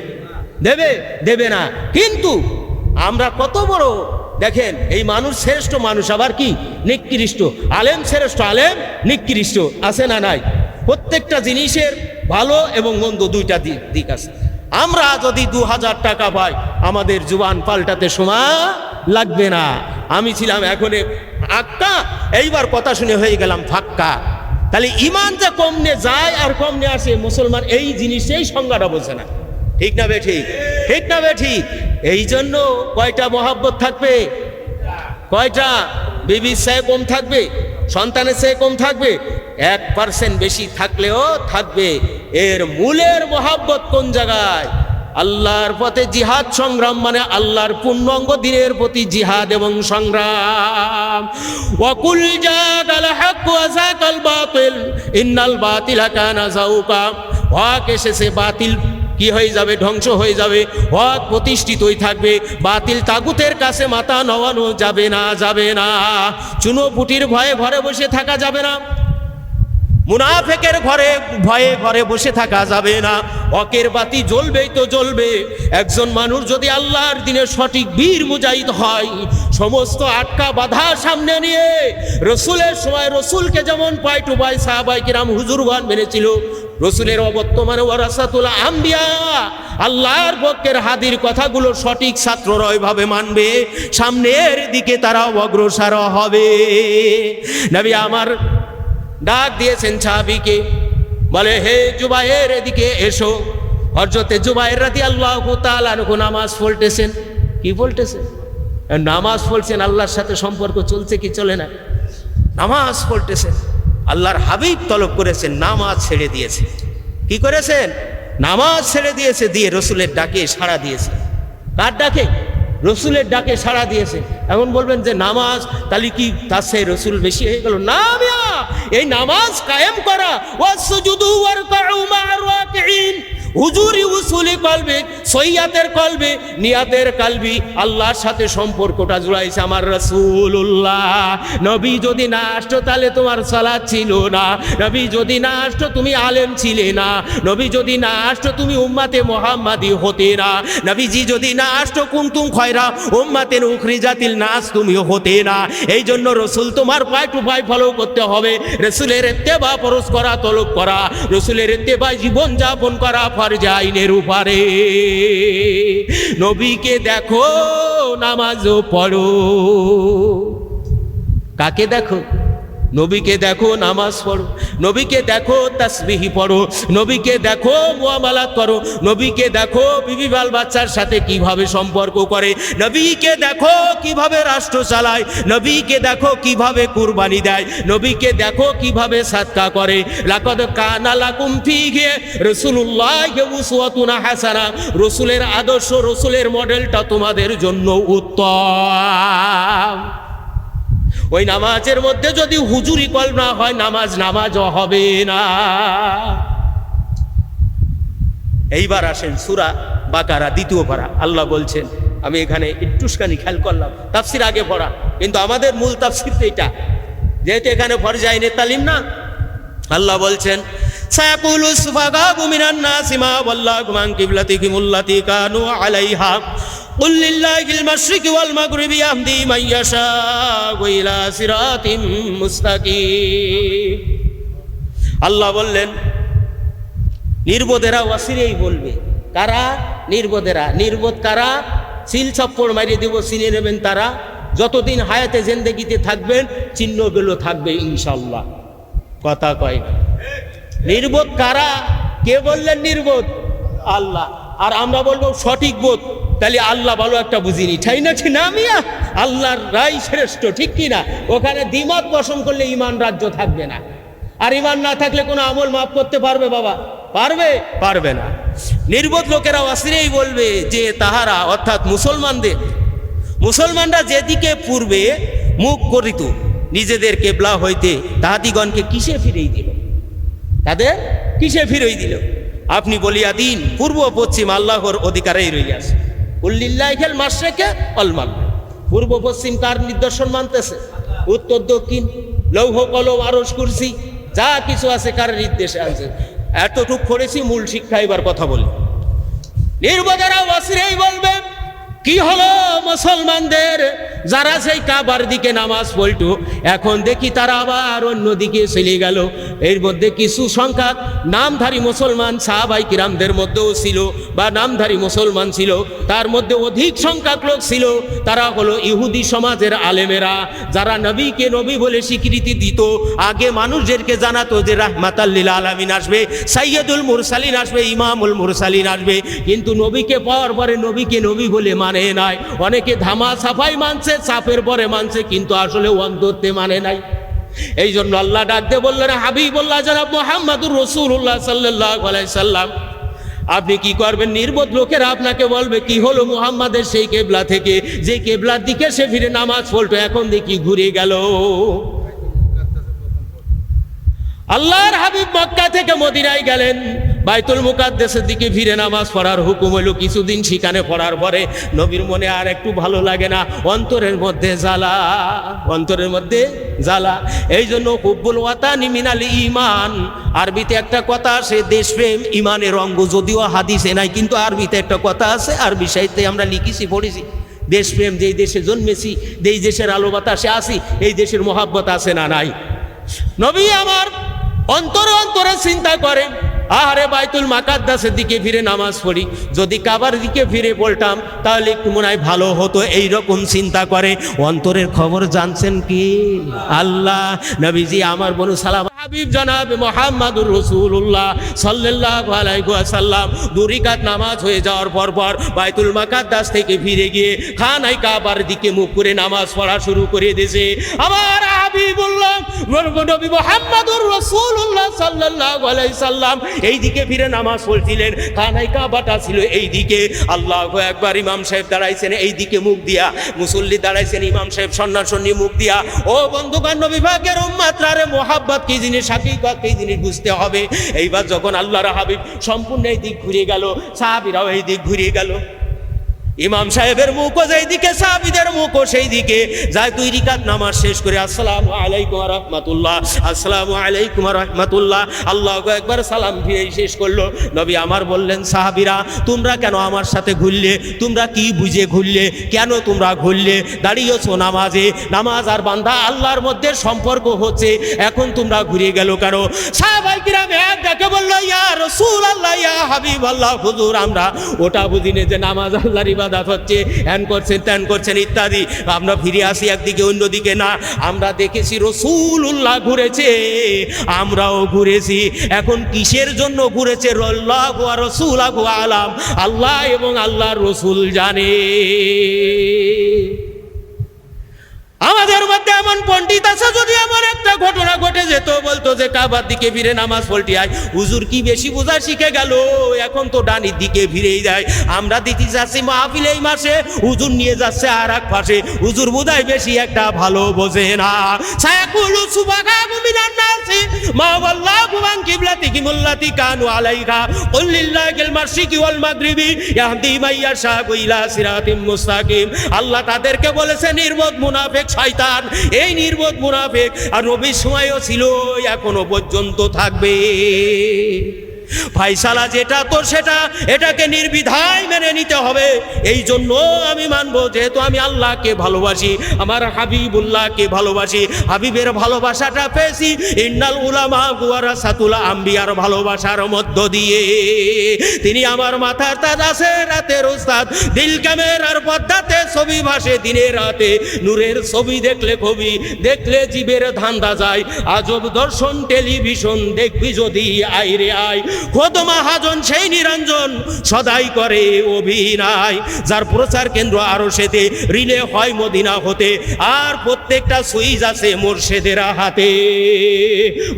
দেবে? দেবে না। কিন্তু আমরা কত বড় দেখেন, এই মানুষ শ্রেষ্ঠ মানুষ, আবার কি নিকৃষ্ট, আলেম শ্রেষ্ঠ, আলেম নিকৃষ্ট, আছে না নাই? প্রত্যেকটা জিনিসের ভালো এবং মন্দ 2টা দিক আছে। আমরা যদি 2000 টাকা পাই, আমাদের জুবান পাল্টাতে সময় লাগবে না। আমি ছিলাম এখন আক্কা, এইবার কথা শুনে হয়ে গেলাম ফাক্কা। তাহলে ইমান যে কমনে যায় আর কমনে আসে, মুসলমান এই জিনিসেই সংজ্ঞাটা বোঝে না। ঠিক না বে ঠিক? ঠিক না বে ঠিক? এই জন্য কয়টা মহাব্বত থাকবে? কয়টা? বিবির চেয়ে কম থাকবে, সন্তানের চেয়ে কম থাকবে, 1% বেশি থাকলেও থাকবে। এর মূলের মহাব্বত কোন জায়গায়? আল্লাহর পথে জিহাদ সংগ্রাম মানে আল্লাহর পূর্ণাঙ্গ দ্বীনের প্রতি জিহাদ এবং সংগ্রাম। ওয়াকুল জাগাল হক ওয়া যাকাল বাতিল ইন্নাল বাতিলা কানা যাউকা। হক এসেছে, বাতিল কি হয়ে যাবে? ধ্বংস হয়ে যাবে। হক প্রতিষ্ঠিতই থাকবে, বাতিল তাগুতের কাছে মাথা নওয়ানো যাবে না, যাবে না। চুনোপুটির ভয়ে ঘরে বসে থাকা যাবে না, মুনাফেকের ভয়ে ঘরে বসে থাকা যাবে না। হকের বাতি জ্বলবেই তো জ্বলবে। একজন মানুষ যদি আল্লাহর দিনের সঠিক বীর মুজাহিদ হয়, সমস্ত আটকা বাধা সামনে নিয়ে রসুলের সময় রসুলকে যেমন পাই টু পাই সাহাবায়ে কিরাম হুজুরগণ মেনেছিল, রসুলের অবর্তমানে ওয়ারাসাতুল আম্বিয়া আল্লাহর পক্ষের হাদির কথাগুলো সঠিক ছাত্ররা ওইভাবে মানবে, সামনের দিকে তারা অগ্রসর হবে। নবী আমার ডাক দিয়েছেন সাহাবীকে, বলে হে জুবায়ের এদিকে এসো। হযরতে জুবায়ের রাদিয়াল্লাহু তাআলা আনহু নামাজ পড়তেছেন। কি পড়তেছেন? নামাজ পড়ছেন। আল্লাহর সাথে সম্পর্ক চলছে কি চলে না? নামাজ পড়তেছেন। আল্লাহর হাবিব তলব করেছেন, নামাজ ছেড়ে দিয়েছে। কি করেছেন? নামাজ ছেড়ে দিয়েছে, দিয়ে রসুলের ডাকে সাড়া দিয়েছে। কার ডাকে? রসুলের ডাকে সাড়া দিয়েছে। এখন বলবেন যে নামাজ তাহলে কি তার সেই রসুল বেশি হয়ে গেল? না মিয়া, এই নামাজ কায়েম করা ওয়াসজুদু ওয়ারকাউ মা'আর রাকিঈন, হুজুরি উসুলি কলবে, সহিয়াতের কলবে, নিয়াতের কলবি, আল্লাহর সাথে সম্পর্কটা জুড়াইছে আমার রাসূলুল্লাহ। নবী যদি না আসতো তাহলে তোমার সালাত ছিল না, নবী যদি না আসতো তুমি আলেম ছিলে না, নবী যদি না আসতো তুমি উম্মাতে মুহাম্মাদি হতে না, নবীজি যদি না আসতো কুনতুম খয়রা উম্মাতিন উখরিজাতিল নাস তুমি হতে না। এই জন্য রসুল তোমার পাই টু পাই ফলো করতে হবে। রসুলের ইত্তেবা ফরজ করা, তলব করা, রসুলের ইত্তেবা জীবন যাপন করা ফরজ আইনের উপরে। নবীকে দেখো, নামাজও পড়ো। কাকে দেখো? নবীকে দেখো, নামাজ পড়ো। নবীকে দেখো, তাসবিহ পড়ো। নবীকে দেখো, মুআমালাত করো। নবীকে দেখো বিবি বাল বাচ্চার সাথে কিভাবে সম্পর্ক করে। নবীকে দেখো কিভাবে রাষ্ট্র চালায়। নবীকে দেখো কিভাবে কুরবানি দেয়। নবীকে দেখো কিভাবে সাদকা করে। লাকাদ কানা লাকুম ফীহি রাসূলুল্লাহি উসওয়াতুন হাসানা। রসুলের আদর্শ, রসুলের মডেলটা তোমাদের জন্য উত্তম। ওই নামাজের মধ্যে যদি হুজুরি কল না হয়, নামাজও হবে না। এইবার আসেন সূরা বাকারা দ্বিতীয় পারা। আল্লাহ বলছেন, আমি এখানে একটুখানি খেয়াল করলাম, তাফসির আগে পড়া, কিন্তু আমাদের মূল তাফসির তো এটা, যেহেতু এখানে ফরজ আইনের তালিম না। আল্লাহ বলছেন, সায়াকুলু সুফাহাউ মিনান নাসি মা ওয়াল্লাহুম আন কিবলাতিহিম আল্লাতী কানু আলাইহা কুল লিল্লাহিল মাশরিকি ওয়াল মাগরিবি ইয়াহদি মান ইয়াশাউ ইলা সিরাতিম মুস্তাকিম। আল্লাহ বললেন, নির্বোধেরা ওয়াসিরেই বলবে। কারা? নির্বোধেরা। নির্বোধ কারা? সিল চপ্পড় মারিয়ে দিব, চিনে নেবেন তারা। যতদিন হায়াতে জিন্দেগিতে থাকবেন চিহ্নগুলো থাকবে ইনশাআল্লাহ। কথা কয় না। নির্বোধ কারা? কে বললেন নির্বোধ? আল্লাহ। আর আমরা বলবো সঠিক বোধ। তাহলে আল্লাহ ভালো একটা বুঝিনি, তাই না? ঠিক না মিয়া? আল্লাহর রায় শ্রেষ্ঠ, ঠিক কি না? ওখানে দ্বিমত পোষণ করলে ইমান রাজ্য থাকবে না। আর ইমান না থাকলে কোনো আমল মাফ করতে পারবে বাবা? পারবে? পারবে না। নির্বোধ লোকেরা অসিরেই বলবে যে তাহারা, অর্থাৎ মুসলমানরা যেদিকে পূর্বে মুখ করিত নিজেদের কেবলা হইতে, তাহাদিগণকে কিসে ফিরেই দিল? তাদের কিসে ফিরেই দিল? আপনি বলিয়া দিন, পূর্ব পশ্চিম আল্লাহর অধিকারেই রইয়াছে। কুল্লিল্লাহিল মাশরিকি ওয়াল মাগরিব। পূর্ব পশ্চিম কার নিদর্শন মানতেছে? উত্তর দক্ষিণ, লৌহ কলম আরশ কুরসি যা কিছু আছে কার নির্দেশে আছে? এতটুক করেছি, মূল শিক্ষা এবার কথা বলি। নির্বোধেরা ওয়াসিরেই বলবে, কি হলো মুসলমানদের? যারা সেই কাবার দিকে নামাজ পড়তো, এখন দেখি তারা আবার অন্যদিকে চলে গেল। এর মধ্যে কিছু সংখ্যক নামধারী মুসলমান সাহাবায়ে কিরামদের মধ্যেও ছিল, বা নামধারী মুসলমান ছিল, তার মধ্যে অধিক সংখ্যক লোক ছিল তারা হলো ইহুদি সমাজের আলেমেরা, যারা নবীকে নবী বলে স্বীকৃতি দিত। আগে মানুষদেরকে জানাতো যে রাহমাতাল লিল আলামিন আসবে, সাইয়্যিদুল মুরসালিন আসবে, ইমামুল মুরসালিন আসবে, কিন্তু নবীকে পাওয়ার পরে নবীকে নবী বলে মানে নাই। অনেকে ধামা সাফাই মানছে, চাপের পরে মানছে, কিন্তু আসলে অন্তরে মানে নাই। এই জন্য আল্লাহ ডাক দিয়ে বললেন, হাবিবুল্লাহ জনাব মুহাম্মাদুর রাসূলুল্লাহ সাল্লাল্লাহু আলাইহি সাল্লাম, আপনি কি করবেন? নির্বোধ লোকেরা আপনাকে বলবে কি হলো মুহাম্মাদের সেই কেবলা থেকে, যে কেবলার দিকে সে ফিরে নামাজ পড়তো এখন দেখি ঘুরে গেল। আল্লাহর হাবিব মক্কা থেকে মদিনায় গেলেন, বাইতুল মুকাদ্দাসের দিকে ফিরে নামাজ পড়ার হুকুম হলো। কিছুদিন সেখানে পড়ার পরে নবীর মনে আর একটু ভালো লাগে না, অন্তরের মধ্যে জ্বালা, অন্তরের মধ্যে জ্বালা। এই জন্য হুব্বুল ওয়াতানি মিনাল ঈমান, আরবিতে একটা কথা আছে, দেশপ্রেম ইমানের অঙ্গ। যদিও হাদিসে নাই, কিন্তু আরবিতে একটা কথা আছে, আরবি সাহিত্যে আমরা লিখেছি পড়েছি। দেশপ্রেম, যেই দেশে জন্মেছি, যেই দেশের আলো বাতাসে আসি, এই দেশের মহাব্বত আছে না নাই? নবী আমার অন্তরে অন্তরে চিন্তা করেন, আরে বাইতুল মুকাদ্দাসের দিকে ফিরে নামাজ পড়ি, যদি কাবার দিকে ফিরে পড়তাম তাহলে একটু মনে হয় ভালো হতো, এই রকম চিন্তা করে। অন্তরের খবর জানছেন কি আল্লাহ? নবীজি আমার বনু সালাম হাবিব জনাব মুহাম্মাদুর রাসূলুল্লাহ সাল্লাল্লাহু আলাইহি ওয়াসাল্লাম দুই রাকাত নামাজ হয়ে যাওয়ার পর বাইতুল মুকাদ্দাস থেকে ফিরে গিয়ে খানায় কাবার দিকে মুখ করে নামাজ পড়া শুরু করে দিয়েছে। আমার হাবিবুল্লাহ নবী মুহাম্মাদুর রাসূলুল্লাহ সাল্লাল্লাহু আলাইহি সাল্লাম এই দিকে ফিরে নামাজ পড়ছিলেন, খানায় কাবাটা ছিল এই দিকে। আল্লাহু আকবার। ইমাম সাহেব দাঁড়াইছেন এই দিকে মুখ দিয়া, মুসল্লি দাঁড়াইছেন ইমাম সাহেব সন্ন্যাসী মুখ দিয়া। ও বন্ধুগণ, নবী পাকের উম্মতরা রে, মুহাব্বত কি জিনিস, হাকিকত কি জিনিস বুঝতে হবে। এইবার যখন আল্লাহর হাবিব সম্পূর্ণ এই দিক ঘুরে গেল, সাহাবীরাও এই দিক ঘুরে গেল, ইমাম সাহেবের মুখও যেই দিকে, সাহাবীদের মুখও সেই দিকে যায়। দুই রাকাত নামাজ শেষ করে আসসালামু আলাইকুম ওয়া রাহমাতুল্লাহ, আসসালামু আলাইকুম ওয়া রাহমাতুল্লাহ, আল্লাহু আকবার সালাম দিয়ে শেষ করলো। নবী আমার বললেন, সাহাবীরা তোমরা কেন আমার সাথে ঘুরলে? তোমরা কি বুঝে ঘুরলে? কেন তোমরা ঘুরলে? দাঁড়িয়েছো নামাজে, নামাজ আর বান্দা আল্লাহর মধ্যে সম্পর্ক হচ্ছে, এখন তোমরা ঘুরে গেল কেন? সাহাবায়ে কিরাম এক ডাকে বলল, ইয়া রাসূলুল্লাহ, ইয়া হাবিবাল্লাহ, হুজুর আমরা ওটা বুঝিনি যে নামাজ আল্লাহর ইবাদত হচ্ছে, হ্যান করছেন ত্যান করছেন ইত্যাদি। আমরা ফিরে আসি একদিকে অন্যদিকে না, আমরা দেখেছি রাসূলুল্লাহ ঘুরেছে, আমরাও ঘুরেছি। এখন কিসের জন্য ঘুরেছে? আল্লাহু ওয়া রাসূলুহু আলাম, আল্লাহ এবং আল্লাহর রাসূল জানে। আমাদের মধ্যে এমন পণ্ডিত আছে, যদি এমন একটা ঘটনা ঘটে যেত, বলতো যে কাবার দিকে ফিরে নামাজ পড়তে আয়, হুজুর কি বেশি বোঝা শিখে গেল, এখন তো ডানির দিকে ফিরেই যায়। আমরা দিতে যাচ্ছি মাহফিল এই মাসে, হুজুর নিয়ে যাচ্ছে আর এক পাশে, হুজুর বোধহয় বেশি একটা ভালো বোঝে না। সায়াকুলু সুবহানাহু মিনান নাসি মা ওয়াল্লাহু আন কিবলাতিহিম আল্লাতী কানু আলাইহা কুল লিল্লাহিল মাশরিকি ওয়াল মাগরিবি ইয়াহদি মান ইয়াশাউ ইলা সিরাতিম মুস্তাকিম। আল্লাহ তাদেরকে বলেছে নির্বোধ মুনাফিক শয়তান, এই নির্বোধ মুনাফিক আর নবীর সময়ও ছিল, এখনো পর্যন্ত থাকবে। ফায়সালা যেটা তোর সেটা, এটাকে নির্বিধায় মেনে নিতে হবে। এই জন্য আমি মানবো, যেহেতু আমি আল্লাহকে ভালোবাসি, আমার হাবিবুল্লাহকে ভালোবাসি, হাবিবের ভালোবাসাটা পেয়েছি ইন্নাল উলামা ওয়ারাসাতুল আম্বিয়ার ভালোবাসার মধ্য দিয়ে। তিনি আমার মাথার তাজ আছে, রাতের উস্তাদ, দিল ক্যামেরার পর্দাতে ছবি ভাসে দিনে রাতে, নূরের ছবি দেখলে কবি, দেখলে জীবের ধান্দা যায়, আজব দর্শন টেলিভিশন দেখবি যদি আইরে আয়। খোদ মহাজন সেই নিরঞ্জন সদাই করে অভিনয়, যার প্রচার কেন্দ্র আরশেতে, রিলে হয় মদিনা হতে, আর প্রত্যেকটা সুইচ আছে মোর্শেদের হাতে।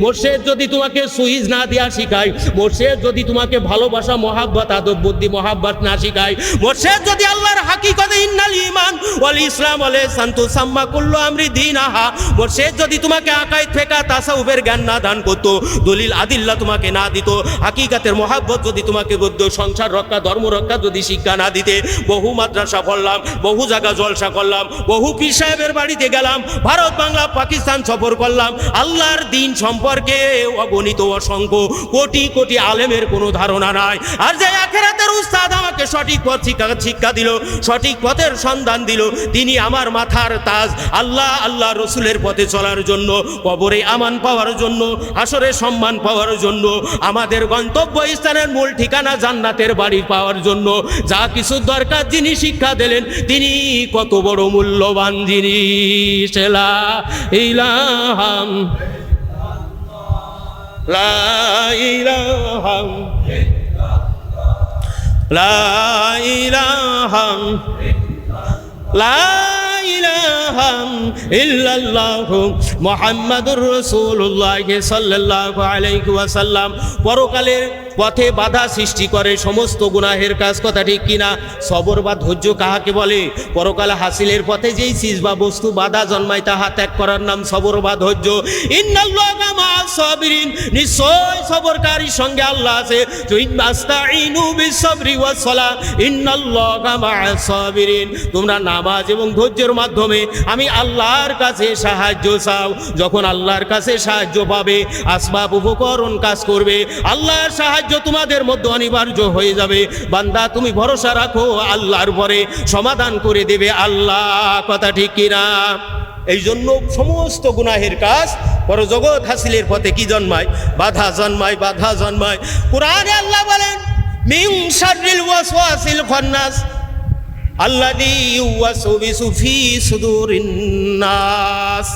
মোর্শেদ যদি তোমাকে সুইচ না দেয়া শিখায়, মোর্শেদ যদি তোমাকে ভালোবাসা মহাব্বত আদব বুদ্ধি মহাব্বত না শিখায়, মোর্শেদ যদি আল্লাহর হাকিকতে ইন্নাল ঈমান ওয়াল ইসলাম ওয়াল ইহসান তুসাম্মা কুল্লু আমরি দীনাহা, মোর্শেদ যদি তোমাকে আকায়েদ ফিকহ তাসাউফের জ্ঞান না দান করত, দলিল আদিল্লা তোমাকে না দিত, হাকিকতের মহাব্বত যদি তোমাকে গদ্য সংসার রক্ষা ধর্ম রক্ষা যদি শিক্ষা না দিতে, বহু মাদ্রাসা পড়লাম, বহু জায়গা জলসা করলাম, বহু পীর সাহেবের বাড়িতে গেলাম, ভারত বাংলা পাকিস্তান সফর করলাম, আল্লাহর দিন সম্পর্কে অগণিত অসংখ্য কোটি কোটি আলেমের কোনো ধারণা নাই। আর যে আখিরাতের উস্তাদ আমাকে সঠিক পথ শিক্ষা দিল, সঠিক পথের সন্ধান দিল, তিনি আমার মাথার তাজ। আল্লাহ আল্লাহ রসুলের পথে চলার জন্য, কবরে আমান পাওয়ার জন্য, হাসরে সম্মান পাওয়ার জন্য, আমাদের গন্তব্য স্থানের মূল ঠিকানা জান্নাতের বাড়ি পাওয়ার জন্য যা কিছু দরকার যিনি শিক্ষা দিলেন, তিনি কত বড় মূল্যবান জিনিস। লা ইলাহা লা ইলাহা লা ইলাহা লা ইলাহা ইল্লাল্লাহু মুহাম্মাদুর রাসূলুল্লাহ সাল্লাল্লাহু আলাইহি ওয়াসাল্লাম। পরকালের পথে বাধা সৃষ্টি করে সমস্ত গুনাহের কাজ, কথা ঠিক কিনা? সবর বা ধৈর্য কাহাকে বলে? পরকালে হাসিলের পথে যেই চিজ বা বস্তু বাধা জন্মায় তাহা ত্যাগ করার নাম সবর বা ধৈর্য। ইন্নাল্লাহা মা'আস সাবিরিন, নিশ্চয় সবরকারীর সঙ্গে আল্লাহ আছে। ইন্নাস্তাঈনু বিস-সাবরি ওয়াস-সালাহ ইন্নাল্লাহা মা'আস সাবিরিন। তোমরা নামাজ এবং ধৈর্যের মাধ্যমে আমি আল্লাহর কাছে সাহায্য চাও। যখন আল্লাহর কাছে সাহায্য পাবে, আসবাব উপকরণ কাজ করবে, আল্লাহর সাহায্য তোমাদের মধ্যে অনিবার্য হয়ে যাবে। বান্দা তুমি ভরসা রাখো আল্লাহর পরে, সমাধান করে দেবে আল্লাহ, কথা ঠিক কিনা? এই জন্য সমস্ত গুনাহের কাজ পরজগৎ হাসিলের পথে কি জন্মায়? বাধা জন্মায়, বাধা জন্মায়। কুরআনে আল্লাহ বলেন মিন শাররিল ওয়াসওয়াসিল খান্নাস আল্লাযী ইউওয়াসউসু ফি সুদুরিন নাস।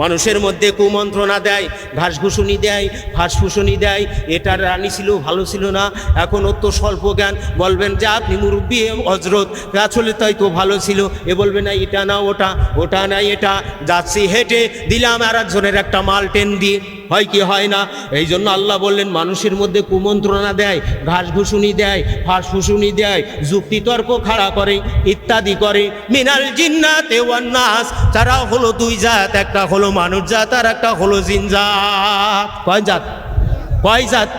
মানুষের মধ্যে কুমন্ত্রণা দেয়, ঘাসঘুষুনি দেয়, ফাঁসফুসুনি দেয়। এটার রানী ছিল, ভালো ছিল না, এখন ওর তো স্বল্প জ্ঞান। বলবেন যে আপনি মুরব্বী হজরত, আসলে তাই তো ভালো ছিল। এ বলবে না এটা না ওটা, ওটা না এটা। যাচ্ছি হেঁটে, দিলাম আর একজনের একটা মাল টেন দিয়ে, হয় কি হয় না? এই জন্য আল্লাহ বললেন মানুষের মধ্যে কুমন্ত্রণা দেয়, ঘাসঘুষুনি দেয়, ফাঁসফুসুনি দেয়, যুক্তিতর্ক খাড়া করে, ইত্যাদি করে। মিনাল জিন্নাতি ওয়ান নাস, তারা হলো দুই জাত, একটা হলো মানুষ জাত আর একটা হলো জিন জাত। কয় জাত? কয় জাত?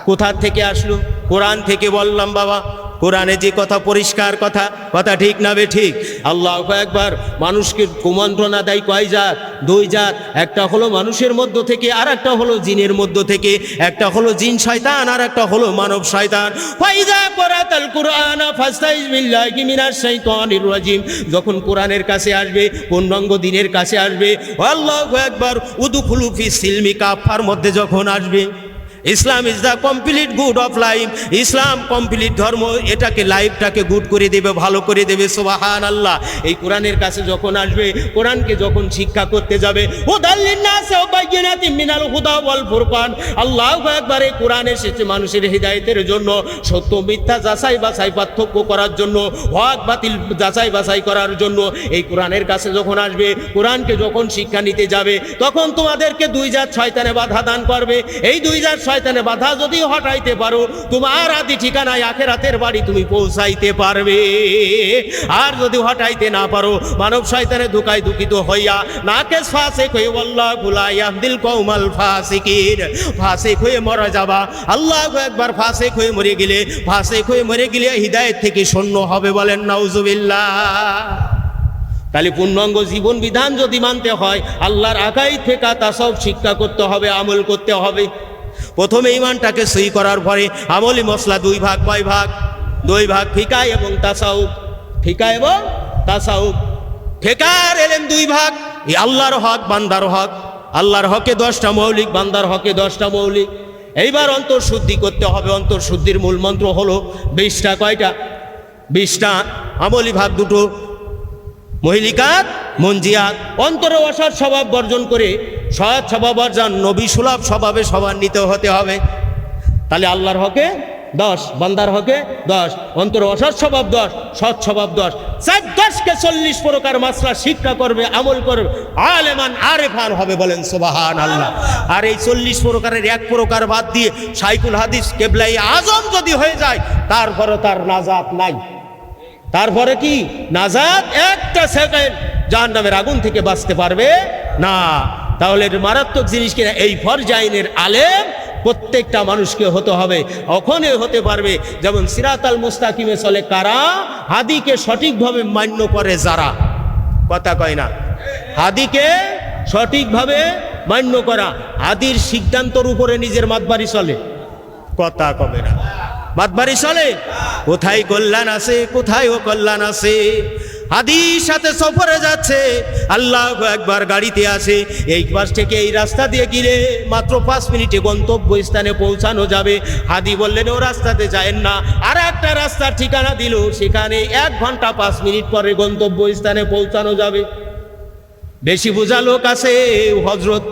কোথা থেকে আসলো? কোরআন থেকে বললাম বাবা। কোরআনে যে কথা, পরিষ্কার কথা, কথা ঠিক না বে ঠিক? আল্লাহু আকবার। মানুষকে কুমন্ত্রণা দেয় কয় জাত? দুই জাত। একটা হলো মানুষের মধ্য থেকে, আর একটা হলো জিনের মধ্য থেকে। একটা হলো জিন শয়তান আর একটা হলো মানব শয়তান। ফাইজা করাতাল কুরআন ফাস্তাইজ বিল্লাহি মিনাশ শাইতানির রাজিম। যখন কোরআনের কাছে আসবে, পূর্ণাঙ্গ দিনের কাছে আসবে, আল্লাহু আকবার, উদখুলু ফিস সিলমি কাফার মধ্যে যখন আসবে, Islam is the complete good of life. Islam complete ধর্ম, এটাকে লাইফটাকে গুড করে দেবে, ভালো করে দেবে। সুবহানাল্লাহ। এই কোরআনের কাছে যখন আসবে, কোরআনকে যখন শিক্ষা করতে যাবে, হুদাল লিন্নাস ওয়া বাইয়িনাতিন মিনাল হুদা ওয়াল ফুরকান। আল্লাহু আকবার। এই কোরআন এসেছে মানুষের হিদায়াতের জন্য, সত্য মিথ্যা যাচাই বাছাই পার্থক্য করার জন্য, হক বাতিল যাচাই বাছাই করার জন্য। এই কোরআনের কাছে যখন আসবে, কোরআনকে যখন শিক্ষা নিতে যাবে, তখন তোমাদেরকে দুই জাত শয়তানে বাধা দান করবে। এই দুই জাত শয়তানে বাধা যদি হটাইতে পারো, তোমার আদি ঠিকানায় আখিরাতের বাড়ি তুমি পৌঁছাইতে পারবে। আর যদি হটাইতে না পারো, মানব শয়তানে ধোঁকায় দুঃখিত হইয়া নাকেস ফাসিক হয়ে আল্লাহু লা ইয়াহদিল কওমাল ফাসিকিন, ফাসিক হয়ে মরে যাবা। আল্লাহু আকবার। ফাসিক হয়ে মরে গেলে, ফাসিক হয়ে মরে গেলে হিদায়াত থেকে শূন্য হবে, বলেন নাউজুবিল্লাহ। তাহলে পূর্ণাঙ্গ জীবন বিধান যদি মানতে হয়, আল্লাহর আকাইদ থেকে তাসাউফ শিক্ষা করতে হবে, আমল করতে হবে। প্রথমে ঈমানটাকে সহি করার পরে আমলি মসলা দুই ভাগ। কয় ভাগ? দুই ভাগ, ফিকা এবং তাসাউফ। ফিকা এবং তাসাউফ। ফিকার এলেম দুই ভাগ, এই আল্লাহর হক, বান্দার হক। আল্লাহর হকে 10টা মৌলিক, বান্দার হকে 10টা মৌলিক। এইবার অন্তর্শুদ্ধি করতে হবে। অন্তর্শুদ্ধির মূল মন্ত্র হলো 20টা। কয়টা? 20টা। আমলি ভাগ দুটো, মহিলিকাত, মঞ্জিয়াত। অন্তরে অসৎ স্বভাব বর্জন করে সৎ স্বভাব অর্জন, নবী সুলভ স্বভাবে সমান্বিত হতে হবে। তাহলে আল্লাহর হকে 10, বান্দার হকে 10, অন্তরে অসৎ স্বভাব 10, সৎ স্বভাব 10। 10কে 40 প্রকার মাসলা শিক্ষা করবে, আমল করবে, আলেমান আরেফান হবে, বলেন সুবহানাল্লাহ। আর এই 40 প্রকারের এক প্রকার বাদ দিয়ে শাইখুল হাদিস কেবলাই আজম যদি হয়ে যায়, তারপরে তার নাজাত নাই। তারপরে কি নাজাত? একটা সেকেন্ড জাহান্নামের আগুন থেকে বাঁচতে পারবে না। তাহলে মারাত্মক জিনিস কিনা? এই ফরজাইনের আলেম প্রত্যেকটা মানুষকে হতে হবে। ওখানে হতে পারবে যেমন সিরাতাল মুস্তাকিমে চলে কারা? হাদিকে সঠিকভাবে মান্য করে যারা। কথা কয় না? হাদিকে সঠিকভাবে মান্য করা। হাদির সিদ্ধান্তর উপরে নিজের মাতবাড়ি চলে। কথা কবে না? মাতবাড়ি চলে। কোথায় কল্যাণ আছে, কোথায় ও কল্যাণ আছে। হাদির সাথে সফরে যাচ্ছে, আল্লাহু আকবার, গাড়িতে আছে, এই পাশ থেকে এই রাস্তা দিয়ে গিয়ে মাত্র 5 মিনিটে গন্তব্য স্থানে পৌঁছানো যাবে। হাদি বললেন ও রাস্তাতে যায়েন না, আর একটা রাস্তার ঠিকানা দিল, সেখানে 1 ঘন্টা 5 মিনিট পরে গন্তব্য স্থানে পৌঁছানো যাবে। বেশি বোঝা লোক আছে। হযরত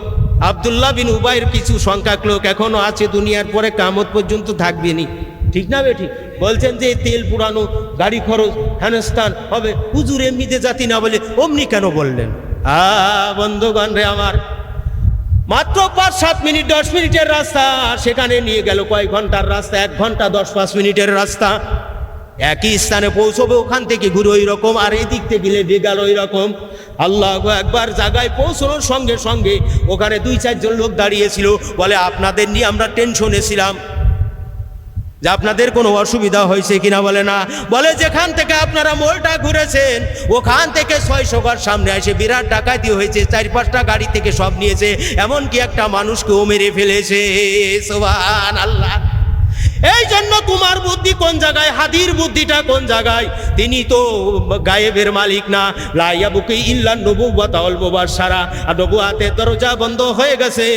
আব্দুল্লাহ বিন উবাইর কিছু সংখ্যক লোক এখনো আছে, দুনিয়ার পরে কিয়ামত পর্যন্ত থাকবে নি। ঠিক না বেঠিক? বলছেন যে তেল পুরানো, গাড়ি খরচ, হেনস্থান হবে, হুজুর এমনিতে জাতি না বলে অমনি কেন বললেন? বন্ধুগণ রে আমার, মাত্র 5-7 মিনিট 10 মিনিটের রাস্তা, সেখানে নিয়ে গেল কয় ঘন্টার রাস্তা? 1 ঘন্টা 10-5 মিনিটের রাস্তা। একই স্থানে পৌঁছবে, ওখান থেকে ঘুরে ওই রকম, আর এই দিক থেকে গেলে গেল ওই রকম। আল্লাহু আকবার। জায়গায় পৌঁছানোর সঙ্গে সঙ্গে ওখানে 2-4 জন লোক দাঁড়িয়েছিল, বলে আপনাদের নিয়ে আমরা টেনশনে ছিলাম যে আপনাদের কোনো অসুবিধা হয়েছে কিনা। বলে না, বলে যেখান থেকে আপনারা মোড়টা ঘুরেছেন ওখান থেকে 600 ঘর সামনে এসে বিরাট ডাকাতি হয়েছে, 4-5টা গাড়ি থেকে সব নিয়েছে, এমনকি একটা মানুষকেও মেরে ফেলেছে। সুবহানাল্লাহ। এই জন্য তোমার বুদ্ধি কোন জায়গায়, হাদির বুদ্ধিটা কোন জায়গায়? তিনি তো গায়েবের মালিক না। লা ইয়াবকি ইল্লা নবুওয়াত ওয়াল মুবাশশারা, আর নবুয়াতের দরজা বন্ধ হয়ে গেছে।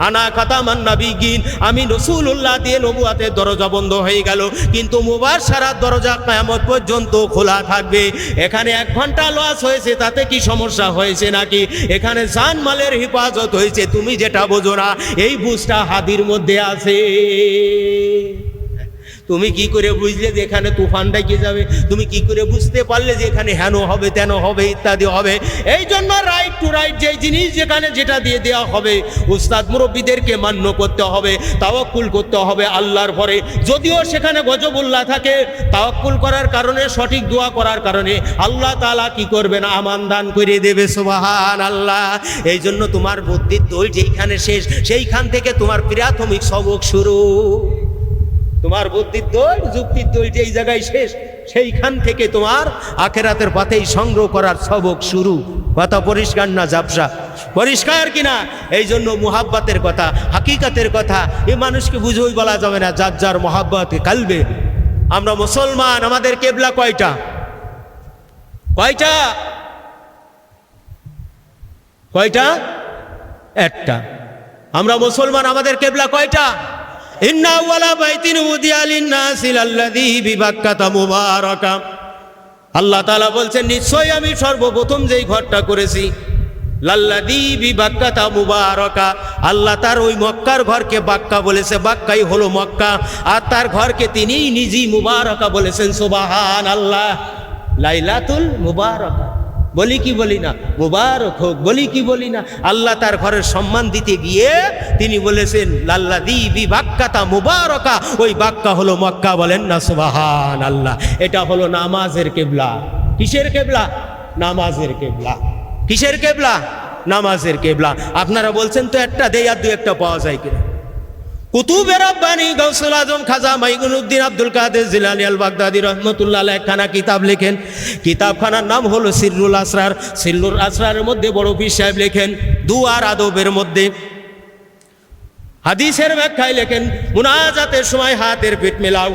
আনা খাতামান নাবিয়্যিন, আমি রাসূলুল্লাহ দিয়ে নবুয়াতের দরজা বন্ধ হয়ে গেল, কিন্তু মুবাশশারার দরজা কিয়ামত পর্যন্ত খোলা থাকবে। এখানে 1 ঘন্টা লস হয়েছে, তাতে কি সমস্যা হয়েছে নাকি? এখানে জানমালের হেফাজত হয়েছে। তুমি যেটা বোঝো না, এই বুঝটা হাদির মধ্যে আছে। তুমি কি করে বুঝলে যে এখানে তুফান ডেকে যাবে? তুমি কি করে বুঝতে পারলে যে এখানে হেন হবে, তেন হবে, ইত্যাদি হবে? এই জন্য রাইট টু রাইট যে জিনিস যেখানে যেটা দিয়ে দেওয়া হবে, উস্তাদ মুরব্বীদেরকে মান্য করতে হবে, তাওয়াক্কুল করতে হবে আল্লাহর পরে। যদিও সেখানে গজবুল্লাহ থাকে, তাওয়াক্কুল করার কারণে, সঠিক দোয়া করার কারণে আল্লাহ তাআলা কি করবেন? আমান দান করে দেবে। সুবহানাল্লাহ। এই জন্য তোমার বুদ্ধির দোল যেইখানে শেষ, সেইখান থেকে তোমার প্রাথমিক সবক শুরু। তোমার বুদ্ধির দোল, যুক্তির দোল যেই জায়গায় শেষ, সেইখান থেকে তোমার আখেরাতের পথেই সংগ্রহ করার সবক শুরু। কথা পরিষ্কার না ঝাপসা? পরিষ্কার কিনা? এই জন্য মুহাব্বতের কথা, হাকিকাতের কথা এই মানুষকে বুঝেই বলা যাবে না। যার যার মুহাব্বত কালবে। আমরা মুসলমান, আমাদের কেবলা কয়টা? কয়টা? কয়টা? একটা। আমরা মুসলমান, আমাদের কেবলা কয়টা? ইন্না আউওয়ালা বাইতিন উদিয়া লিন-নাসি লাল্লাযী বিবাক্কাতা মুবারাকা। আল্লাহ তাআলা বলছেন, নিশ্চয়ই আমি সর্বপ্রথম যেই ঘরটা করেছি, লাল্লাযী বিবাক্কাতা মুবারাকা, আল্লাহ তার ওই মক্কার ঘরকে বাক্কা বলেছে, বাক্কাই হলো মক্কা, আর তার ঘরকে তিনি নিজেই মুবারাকা বলেছেন। সুবহানাল্লাহ। লাইলাতুল মুবারাকা বলি কি বলি না? মুবারক হোক বলি কি বলি না? আল্লাহ তার ঘরের সম্মান দিতে গিয়ে তিনি বলেছেন লাল্লাযী বিবাক্কাতা মুবারাকা, ওই বাক্কা হলো মক্কা। বলেন না সুবহানাল্লাহ। এটা হলো নামাজের কেবলা। কিসের কেবলা? নামাজের কেবলা। কিসের কেবলা? নামাজের কেবলা। আপনারা বলছেন তো একটা দেই, আর 2-1টা পাওয়া যায় কিনা? কুতুবে রাব্বানি গাউসুল আজম খাজা মাইনুদ্দিন আব্দুল কাদের জিলানী আল বাগদাদি রহমতুল্লাহ আলাইহি একখানা কিতাব লেখেন। কিতাবখানার নাম হলো সিররুল আসরার। সিররুল আসরারের মধ্যে বড় পীর সাহেব লেখেন দুয়ার আদবের মধ্যে, হাদিসের ব্যাখ্যায় লেখেন, মুনাজাতের সময় হাতের পিঠ মেলাও,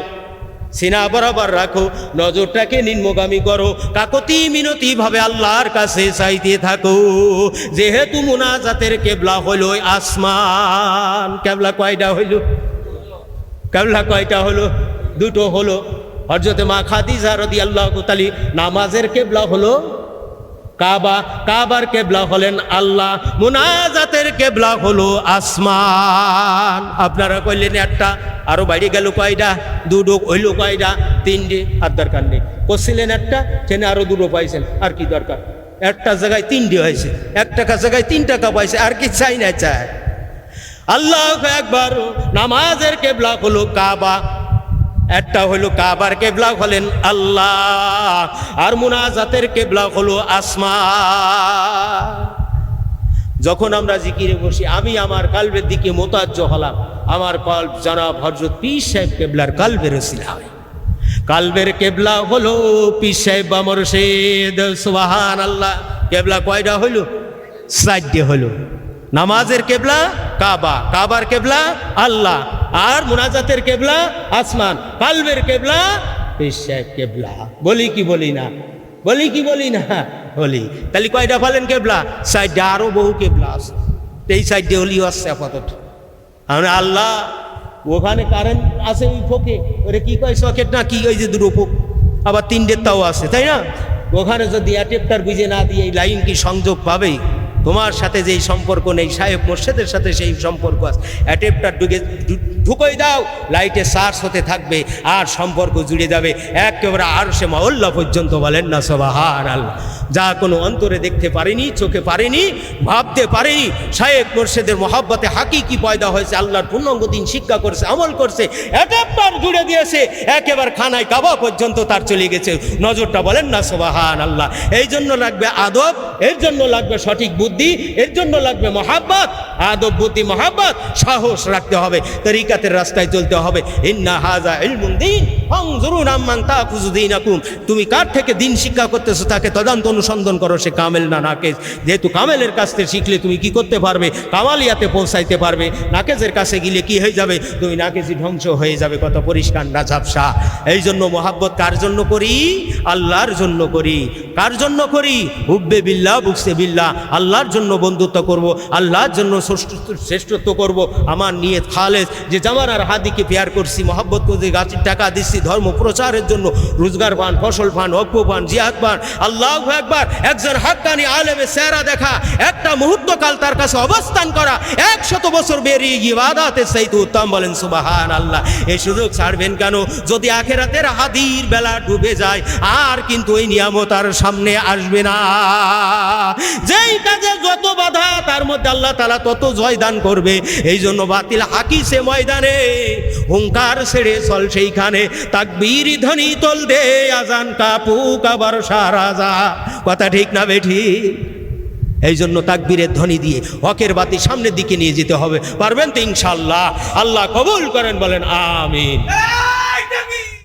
সিনা বরাবর রাখো, নজরটাকে নিম্নগামী করো, কাকতি মিনতি ভাবে আল্লাহর কাছে চাইতে থাকো। যেহেতু মুনাজাতের কেবলা হলো আসমান। কেবলা কয়টা হইল? কেবলা কয়টা হলো? 2টো হলো। হযরতে মা খাদিজা রাদিয়াল্লাহু তাআলা নামাজের কেবলা হলো কাবা, কাবার কেবলা হলেন আল্লাহ, মুনাজাতের কেবলা হলো আসমান। আপনারা কইলেন একটা, আরো বাইরে গেল কয়টা? 2টো হইল কয়টা? 3টে। আর দরকার নেই, করছিলেন একটা, সেখানে আরো 2টো পাইছেন, আর কি দরকার? একটা জায়গায় 3টে হয়েছে, 1 টাকা জায়গায় 3 টাকা পাইছে, আর কি চাই না চায়? আল্লাহু আকবার। নামাজের কেবলা হলো কাবা, একটা হলো কাবার কেবলা হলেন আল্লাহ, আর মুনাজাতের কেবলা হলো আসমান। যখন আমরা জিকিরে বসি, আমি আমার কালবের দিকে মোতাজ্জ হলাম, আমার কলব জনাব হযরত পীর সাহেব কেবলার কালবের ওসিলা হয়। কালবের কেবলা হলো পীর সাহেব বা মুর্শিদ। সুবহানাল্লাহ। কেবলা কয়টা হইল? 4টে হইল। নামাজের কেবলা কাবা, কাবার কেবলা আল্লাহ, আর মুনাজাতের কেবলা আসমান, কালবের কেবলা পীর সাহেব কেবলা। বলি কি বলি না? বলি কি বলি না? বলি। তাহলে কয়টা ফেলেন কেবলা? 4টে। আরো বহু কেবলা আছে, এই 4টে হলিও আসছে আপাতত। আল্লাহ ওখানে কারেন্ট আছে, ওই ফোকে ওরে কি কয়, সকেট না কি, ওই যে 2টো ফোক, আবার 3টের তাও আছে, তাই না? ওখানে যদি অ্যাডাপ্টার বুঝে না দিয়ে এই লাইন কি সংযোগ পাবে? তোমার সাথে যেই সম্পর্ক নেই, সাহেব মোর্শেদের সাথে সেই সম্পর্ক আছে, অ্যাডাপ্টার ঢুকোই দাও, লাইটে চার্জ হতে থাকবে আর সম্পর্ক জুড়ে যাবে একেবারে আরশে মাওলা পর্যন্ত। বলেন না সুবহানাল্লাহ। যা কোনো অন্তরে দেখতে পারিনি, চোখে পারিনি, ভাবতে পারিনি, সাহেব মোর্শেদের মহাব্বতে হাকিকি পয়দা হয়েছে, আল্লাহর পূর্ণাঙ্গ দিন শিক্ষা করছে, আমল করছে, অ্যাডাপ্টার জুড়ে দিয়েছে, একেবারে খানায় কাবা পর্যন্ত তার চলে গেছে নজরটা। বলেন না সুবহানাল্লাহ। এই জন্য লাগবে আদব, এর জন্য লাগবে সঠিক বুদ্ধি, এর জন্য লাগবে মহাব্বত, আদব বুদ্ধি মহাব্বত, সাহস রাখতে হবে, তরিকাতের রাস্তায় চলতে হবে। ইন্না হাযা ইলমুন দীন ফানজুরুন আম্মান তাখুযু দীনাকুম। তুমি কার থেকে দিন শিক্ষা করতেছো তাকে তদন্ত অনুসন্ধান করো, সে কামেল না নাকেজ। যেহেতু কামেলের কাছ থেকে শিখলে তুমি কি করতে পারবে, কামালিয়াতে পৌঁছাইতে পারবে। নাকেজের কাছে গেলে কি হয়ে যাবে, তুমি নাকেজি ধ্বংস হয়ে যাবে, কত পরিষ্কার না ঝাপসা। এই জন্য মহাব্বত কার জন্য করি? আল্লাহর জন্য করি। কার জন্য করি? হুব্বে বিল্লাহ বুকসে বিল্লাহ, আল্লাহর জন্য বন্ধুত্ব করব, আল্লাহর জন্য শ্রেষ্ঠত্ব করব। আমার নিয়ত খালেস, যে জামানার হাদিকে পেয়ার করছি, মহাব্বত করে গাছের টাকা দিচ্ছি ধর্ম প্রচারের জন্য, রোজগার পান, ফসল পান, অক্ষ পান, জিহাদ পান। আল্লাহু আকবার। একজন হাক্কানি আলেমে চেহারা দেখা, একটা মুহূর্তকাল তার কাছে অবস্থান করা, 100 বছর বেরিয়ে ইবাদতের চাইতে উত্তম। বলেন সুবহানাল্লাহ। এই সুযোগ ছাড়বেন কেন? যদি আখিরাতের হাদির বেলা ডুবে যায় আর কিন্তু ওই নিয়ামত আর সামনে আসবে না। যেই কাজে যত বাধা তার মধ্যে আল্লাহ তাআলা তত জয়দান করবে। এই জন্য বাতিল হাকিছে ময়দানে, হুঙ্কার ছেড়ে চল সেইখানে, তাকবীর ধ্বনি তোল দে, আজান কাপু কাবার সারাজা। কথা ঠিক না বেঠি? এই জন্য তাকবীরের ধ্বনি দিয়ে হকের বাতি সামনের দিকে নিয়ে যেতে হবে। পারবেন তো ইনশাআল্লাহ? আল্লাহ কবুল করেন, বলেন আমিন।